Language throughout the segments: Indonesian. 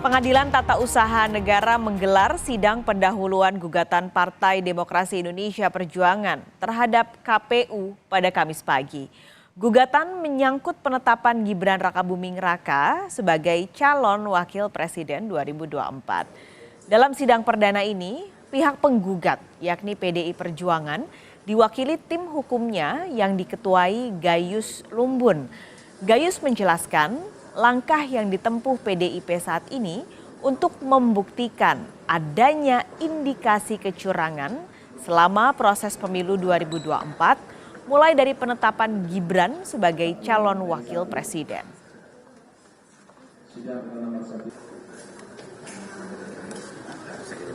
Pengadilan Tata Usaha Negara menggelar sidang pendahuluan gugatan Partai Demokrasi Indonesia Perjuangan terhadap KPU pada Kamis pagi. Gugatan menyangkut penetapan Gibran Rakabuming Raka sebagai calon wakil presiden 2024. Dalam sidang perdana ini, pihak penggugat yakni PDI Perjuangan diwakili tim hukumnya yang diketuai Gayus Lumbun. Gayus menjelaskan langkah yang ditempuh PDIP saat ini untuk membuktikan adanya indikasi kecurangan selama proses pemilu 2024, mulai dari penetapan Gibran sebagai calon wakil presiden.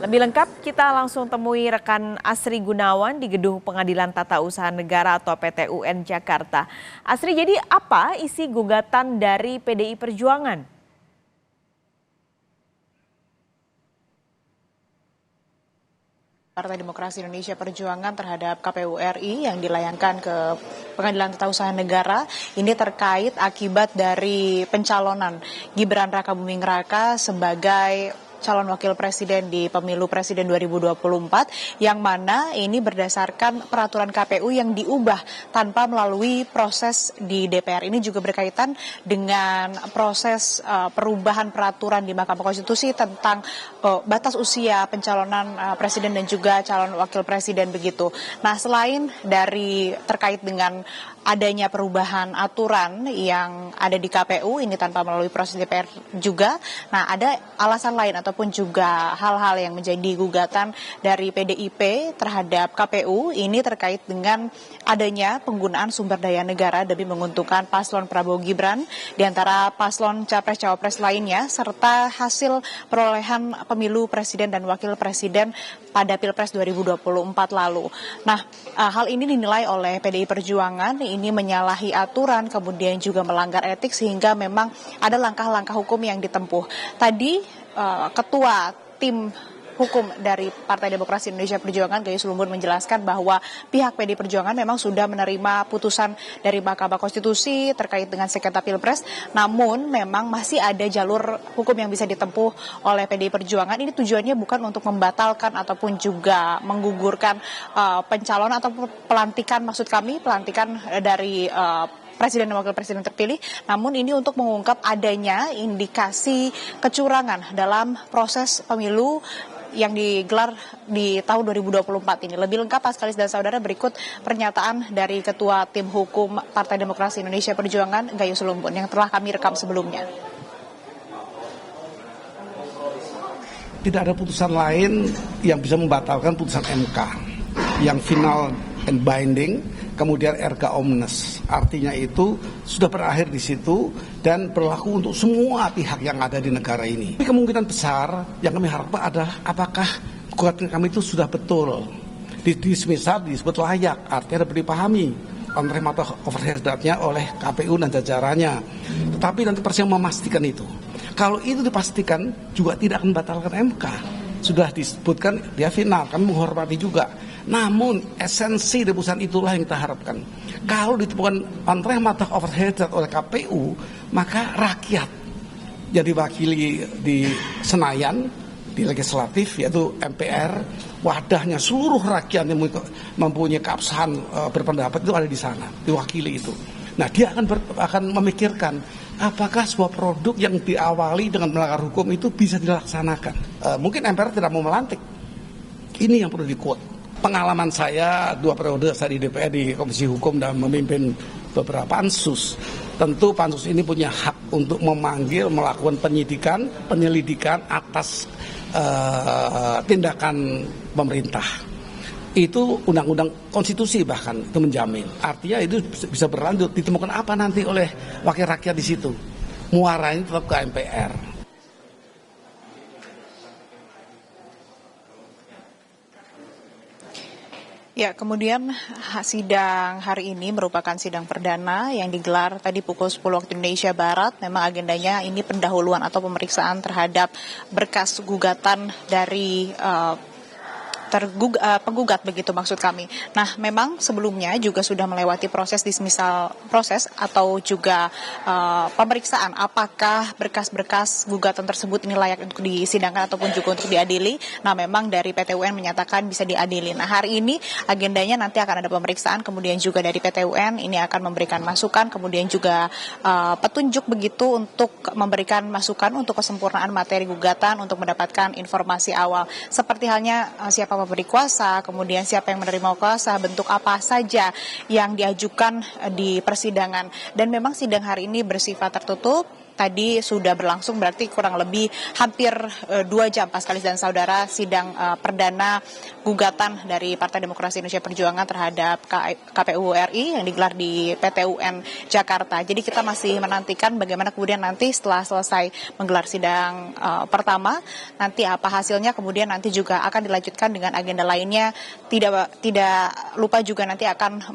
Lebih lengkap kita langsung temui rekan Asri Gunawan di Gedung Pengadilan Tata Usaha Negara atau PT-UN Jakarta. Asri, jadi apa isi gugatan dari PDI Perjuangan? Partai Demokrasi Indonesia Perjuangan terhadap KPU RI yang dilayangkan ke Pengadilan Tata Usaha Negara ini terkait akibat dari pencalonan Gibran Rakabuming Raka sebagai calon wakil presiden di pemilu presiden 2024 yang mana ini berdasarkan peraturan KPU yang diubah tanpa melalui proses di DPR. Ini juga berkaitan dengan proses perubahan peraturan di Mahkamah Konstitusi tentang batas usia pencalonan presiden dan juga calon wakil presiden begitu. Nah, selain dari terkait dengan adanya perubahan aturan yang ada di KPU ini tanpa melalui proses DPR juga. Nah, ada alasan lain ataupun juga hal-hal yang menjadi gugatan dari PDIP terhadap KPU ini terkait dengan adanya penggunaan sumber daya negara demi menguntungkan paslon Prabowo Gibran di antara paslon capres-cawapres lainnya serta hasil perolehan pemilu presiden dan wakil presiden pada Pilpres 2024 lalu. Nah, hal ini dinilai oleh PDI Perjuangan ini menyalahi aturan kemudian juga melanggar etik sehingga memang ada langkah-langkah hukum yang ditempuh. Tadi Ketua Tim Hukum dari Partai Demokrasi Indonesia Perjuangan Gayus Lumbun menjelaskan bahwa pihak PDI Perjuangan memang sudah menerima putusan dari Mahkamah Konstitusi terkait dengan sengketa Pilpres, namun memang masih ada jalur hukum yang bisa ditempuh oleh PDI Perjuangan. Ini tujuannya bukan untuk membatalkan ataupun juga menggugurkan pencalonan atau pelantikan, maksud kami pelantikan dari Presiden dan Wakil Presiden terpilih, namun ini untuk mengungkap adanya indikasi kecurangan dalam proses pemilu yang digelar di tahun 2024 ini. Lebih lengkap, Pak Kalis dan saudara, berikut pernyataan dari Ketua Tim Hukum Partai Demokrasi Indonesia Perjuangan Gayus Lumbun yang telah kami rekam sebelumnya. Tidak ada putusan lain yang bisa membatalkan putusan MK yang final and binding, kemudian erga omnes. Artinya itu sudah berakhir di situ dan berlaku untuk semua pihak yang ada di negara ini. Tapi kemungkinan besar yang kami harapkan adalah apakah gugatan kami itu sudah betul. Semisal disebut layak, artinya dapat dipahami oleh mata overhead-nya oleh KPU dan jajarannya. Tetapi nanti presiden memastikan itu. Kalau itu dipastikan juga tidak akan membatalkan MK. Sudah disebutkan dia final, kami menghormati juga. Namun esensi dari putusan itulah yang kita harapkan. Kalau ditemukan on mata overhead oleh KPU, maka rakyat yang diwakili di Senayan, di legislatif yaitu MPR, wadahnya seluruh rakyat yang mempunyai keabsahan berpendapat itu ada di sana, diwakili itu. Nah, dia akan memikirkan apakah sebuah produk yang diawali dengan melanggar hukum itu bisa dilaksanakan. Mungkin MPR tidak mau melantik. Ini yang perlu di-quote. Pengalaman saya 2 periode saya di DPR di Komisi Hukum dan memimpin beberapa pansus. Tentu pansus ini punya hak untuk memanggil, melakukan penyidikan, penyelidikan atas tindakan pemerintah. Itu undang-undang konstitusi bahkan itu menjamin. Artinya itu bisa berlanjut, ditemukan apa nanti oleh wakil rakyat di situ. Muaranya tetap ke MPR. Ya, kemudian sidang hari ini merupakan sidang perdana yang digelar tadi pukul 10 waktu Indonesia Barat. Memang agendanya ini pendahuluan atau pemeriksaan terhadap berkas gugatan dari penggugat begitu maksud kami. Nah, memang sebelumnya juga sudah melewati proses dismisal proses atau juga pemeriksaan apakah berkas-berkas gugatan tersebut ini layak untuk disidangkan ataupun juga untuk diadili. Nah, memang dari PT UN menyatakan bisa diadili. Nah, hari ini agendanya nanti akan ada pemeriksaan, kemudian juga dari PT UN ini akan memberikan masukan, kemudian juga petunjuk begitu untuk memberikan masukan untuk kesempurnaan materi gugatan untuk mendapatkan informasi awal. Seperti halnya siapa pemberi kuasa, kemudian siapa yang menerima kuasa, bentuk apa saja yang diajukan di persidangan. Dan memang sidang hari ini bersifat tertutup. Tadi sudah berlangsung berarti kurang lebih hampir 2 jam Paskalis dan saudara sidang perdana gugatan dari Partai Demokrasi Indonesia Perjuangan terhadap KPU RI yang digelar di PT UN Jakarta. Jadi kita masih menantikan bagaimana kemudian nanti setelah selesai menggelar sidang pertama, nanti apa hasilnya, kemudian nanti juga akan dilanjutkan dengan agenda lainnya. Tidak lupa juga nanti akan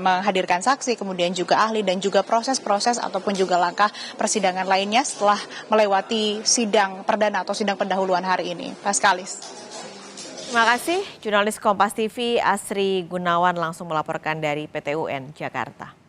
menghadirkan saksi, kemudian juga ahli dan juga proses-proses ataupun juga langkah persidangan lainnya setelah melewati sidang perdana atau sidang pendahuluan hari ini. Paskalis. Terima kasih, jurnalis Kompas TV Asri Gunawan langsung melaporkan dari PT UN Jakarta.